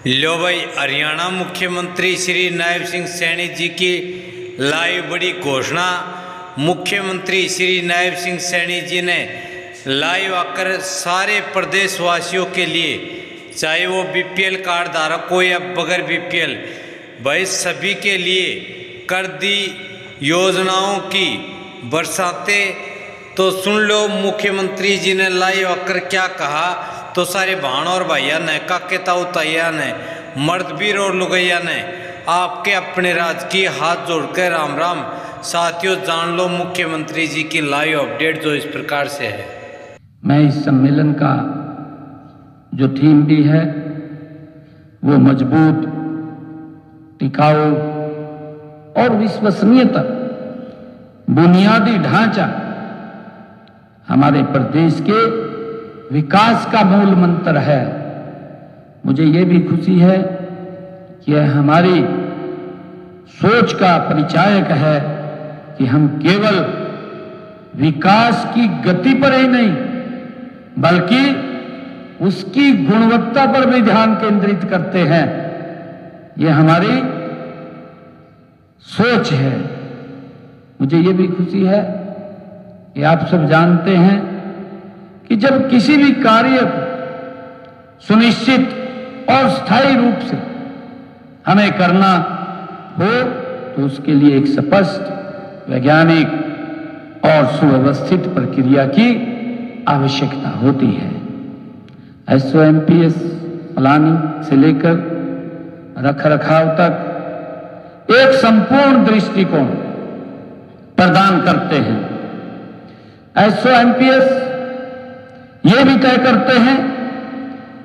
लो भाई, हरियाणा मुख्यमंत्री श्री नायब सिंह सैनी जी की लाइव बड़ी घोषणा। मुख्यमंत्री श्री नायब सिंह सैनी जी ने लाइव आकर सारे प्रदेशवासियों के लिए, चाहे वो बीपीएल कार्ड धारक हो या बगैर बीपीएल, भाई सभी के लिए कर दी योजनाओं की बरसातें। तो सुन लो मुख्यमंत्री जी ने लाइव आकर क्या कहा। तो सारे भाण और भैया ने, काके ताऊ ताइया ने, मर्द वीर और लुगैया ने आपके अपने राज की हाथ जोड़कर राम राम। साथियों, जान लो मुख्यमंत्री जी की लाइव अपडेट जो इस प्रकार से है। मैं इस सम्मेलन का जो थीम भी है वो मजबूत, टिकाऊ और विश्वसनीयता, बुनियादी ढांचा हमारे प्रदेश के विकास का मूल मंत्र है। मुझे ये भी खुशी है कि यह हमारी सोच का परिचायक है कि हम केवल विकास की गति पर ही नहीं बल्कि उसकी गुणवत्ता पर भी ध्यान केंद्रित करते हैं। यह हमारी सोच है। मुझे ये भी खुशी है कि आप सब जानते हैं कि जब किसी भी कार्य को सुनिश्चित और स्थायी रूप से हमें करना हो तो उसके लिए एक स्पष्ट, वैज्ञानिक और सुव्यवस्थित प्रक्रिया की आवश्यकता होती है। SOMPS प्लानिंग से लेकर रखरखाव तक एक संपूर्ण दृष्टिकोण प्रदान करते हैं। SOMPS ये भी तय करते हैं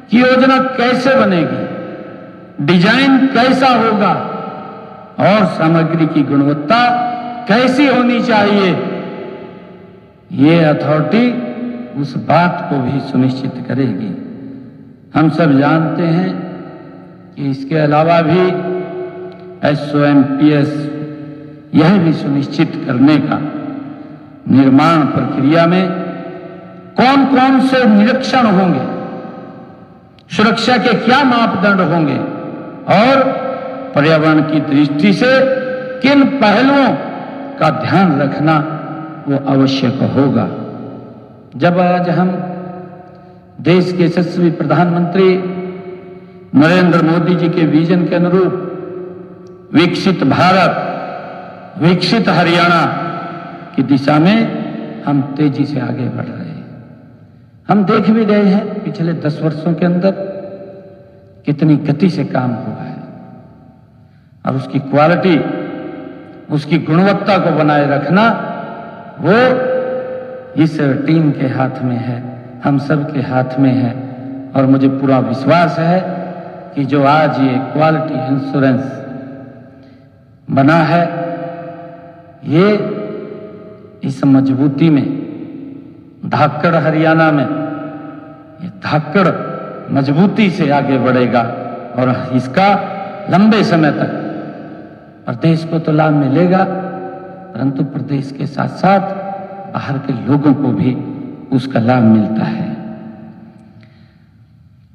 कि योजना कैसे बनेगी, डिजाइन कैसा होगा और सामग्री की गुणवत्ता कैसी होनी चाहिए। ये अथॉरिटी उस बात को भी सुनिश्चित करेगी। हम सब जानते हैं कि इसके अलावा भी SOMPS यह भी सुनिश्चित करने का निर्माण प्रक्रिया में कौन कौन से निरीक्षण होंगे, सुरक्षा के क्या मापदंड होंगे और पर्यावरण की दृष्टि से किन पहलुओं का ध्यान रखना वो आवश्यक होगा। जब आज हम देश के यशस्वी प्रधानमंत्री नरेंद्र मोदी जी के विजन के अनुरूप विकसित भारत, विकसित हरियाणा की दिशा में हम तेजी से आगे बढ़ रहे हैं। हम देख भी रहे हैं पिछले 10 वर्षों के अंदर कितनी गति से काम हुआ है और उसकी क्वालिटी, उसकी गुणवत्ता को बनाए रखना वो इस टीम के हाथ में है, हम सब के हाथ में है। और मुझे पूरा विश्वास है कि जो आज ये क्वालिटी इंश्योरेंस बना है, ये इस मजबूती में धाकड़ हरियाणा में ये धाकड़ मजबूती से आगे बढ़ेगा और इसका लंबे समय तक प्रदेश को तो लाभ मिलेगा, परंतु प्रदेश के साथ साथ बाहर के लोगों को भी उसका लाभ मिलता है।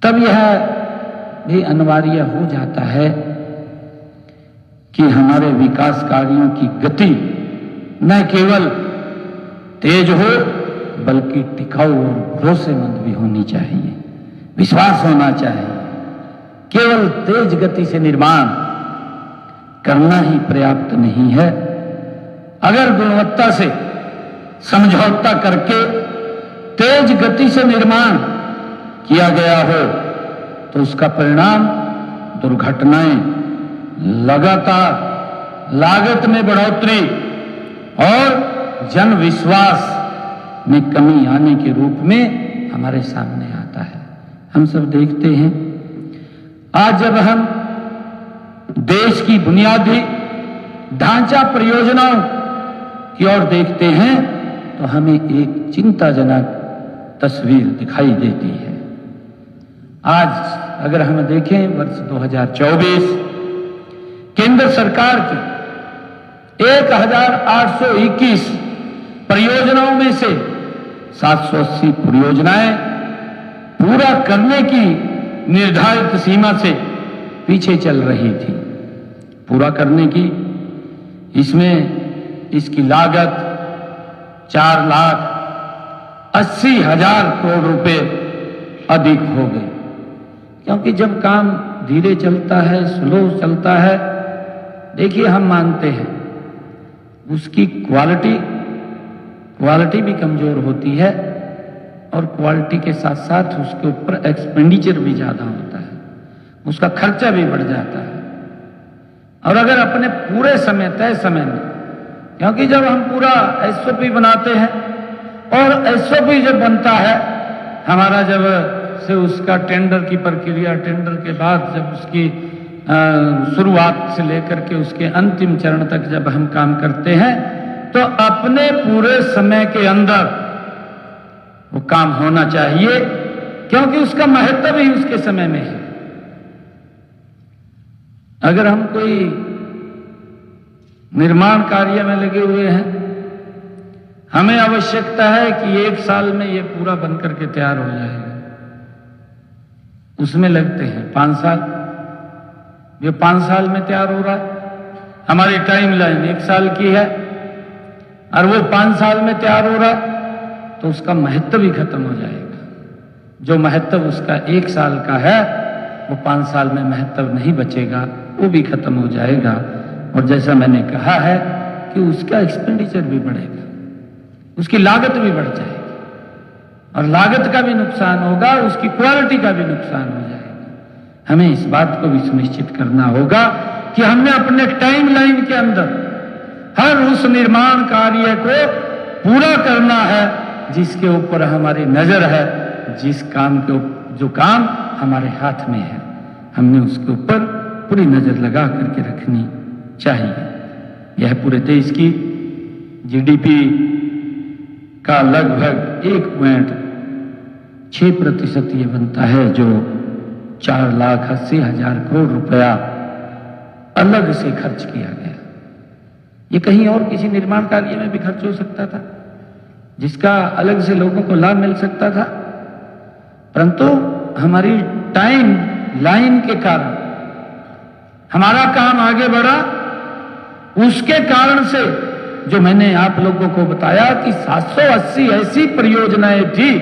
तब यह भी अनिवार्य हो जाता है कि हमारे विकास कार्यों की गति न केवल तेज हो बल्कि टिकाऊ और भरोसेमंद भी होनी चाहिए, विश्वास होना चाहिए। केवल तेज गति से निर्माण करना ही पर्याप्त नहीं है। अगर गुणवत्ता से समझौता करके तेज गति से निर्माण किया गया हो तो उसका परिणाम दुर्घटनाएं, लगातार लागत में बढ़ोतरी और जन विश्वास में कमी आने के रूप में हमारे सामने आता है। हम सब देखते हैं आज जब हम देश की बुनियादी ढांचा परियोजनाओं की ओर देखते हैं तो हमें एक चिंताजनक तस्वीर दिखाई देती है। आज अगर हम देखें वर्ष 2024 केंद्र सरकार की 1821 परियोजनाओं में से 780 परियोजनाएं पूरा करने की निर्धारित सीमा से पीछे चल रही थी पूरा करने की। इसमें इसकी लागत 4,80,000 करोड़ रुपए अधिक हो गई, क्योंकि जब काम धीरे चलता है, स्लो चलता है, देखिए हम मानते हैं उसकी क्वालिटी भी कमजोर होती है और क्वालिटी के साथ साथ उसके ऊपर एक्सपेंडिचर भी ज्यादा होता है, उसका खर्चा भी बढ़ जाता है। और अगर अपने पूरे समय तय समय में, क्योंकि जब हम पूरा एसओपी बनाते हैं और एसओपी जब बनता है हमारा, जब से उसका टेंडर की प्रक्रिया, टेंडर के बाद जब उसकी शुरुआत से लेकर के उसके अंतिम चरण तक जब हम काम करते हैं, तो अपने पूरे समय के अंदर वो काम होना चाहिए, क्योंकि उसका महत्व ही उसके समय में है। अगर हम कोई निर्माण कार्य में लगे हुए हैं, हमें आवश्यकता है कि 1 साल में ये पूरा बनकर के तैयार हो जाएगा, उसमें लगते हैं 5 साल, ये 5 साल में तैयार हो रहा है। हमारी टाइम लाइन 1 साल की है और वो 5 साल में तैयार हो रहा है, तो उसका महत्व भी खत्म हो जाएगा। जो महत्व उसका 1 साल का है वो 5 साल में महत्व नहीं बचेगा, वो भी खत्म हो जाएगा। और जैसा मैंने कहा है कि उसका एक्सपेंडिचर भी बढ़ेगा, उसकी लागत भी बढ़ जाएगी और लागत का भी नुकसान होगा, उसकी क्वालिटी का भी नुकसान हो जाएगा। हमें इस बात को भी सुनिश्चित करना होगा कि हमने अपने टाइम लाइन के अंदर हर उस निर्माण कार्य को पूरा करना है जिसके ऊपर हमारी नजर है, जिस काम के जो काम हमारे हाथ में है, हमने उसके ऊपर पूरी नजर लगा करके रखनी चाहिए। यह पूरे देश की जीडीपी का लगभग 1.6% ये बनता है, जो 4,80,000 करोड़ रुपया अलग से खर्च किया गया। ये कहीं और किसी निर्माण कार्य में भी खर्च हो सकता था, जिसका अलग से लोगों को लाभ मिल सकता था, परंतु हमारी टाइम लाइन के कारण हमारा काम आगे बढ़ा। उसके कारण से जो मैंने आप लोगों को बताया कि 780 ऐसी परियोजनाएं थी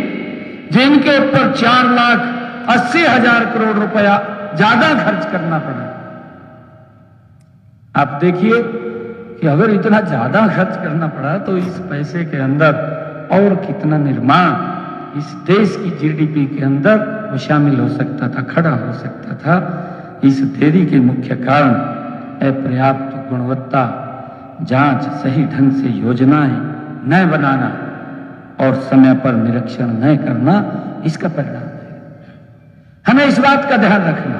जिनके ऊपर 4,80,000 करोड़ रुपया ज्यादा खर्च करना पड़ा। आप देखिए कि अगर इतना ज्यादा खर्च करना पड़ा तो इस पैसे के अंदर और कितना निर्माण इस देश की जीडीपी के अंदर वो शामिल हो सकता था, खड़ा हो सकता था। इस देरी के मुख्य कारण अपर्याप्त गुणवत्ता जांच, सही ढंग से योजनाएं न बनाना और समय पर निरीक्षण न करना, इसका परिणाम है। हमें इस बात का ध्यान रखना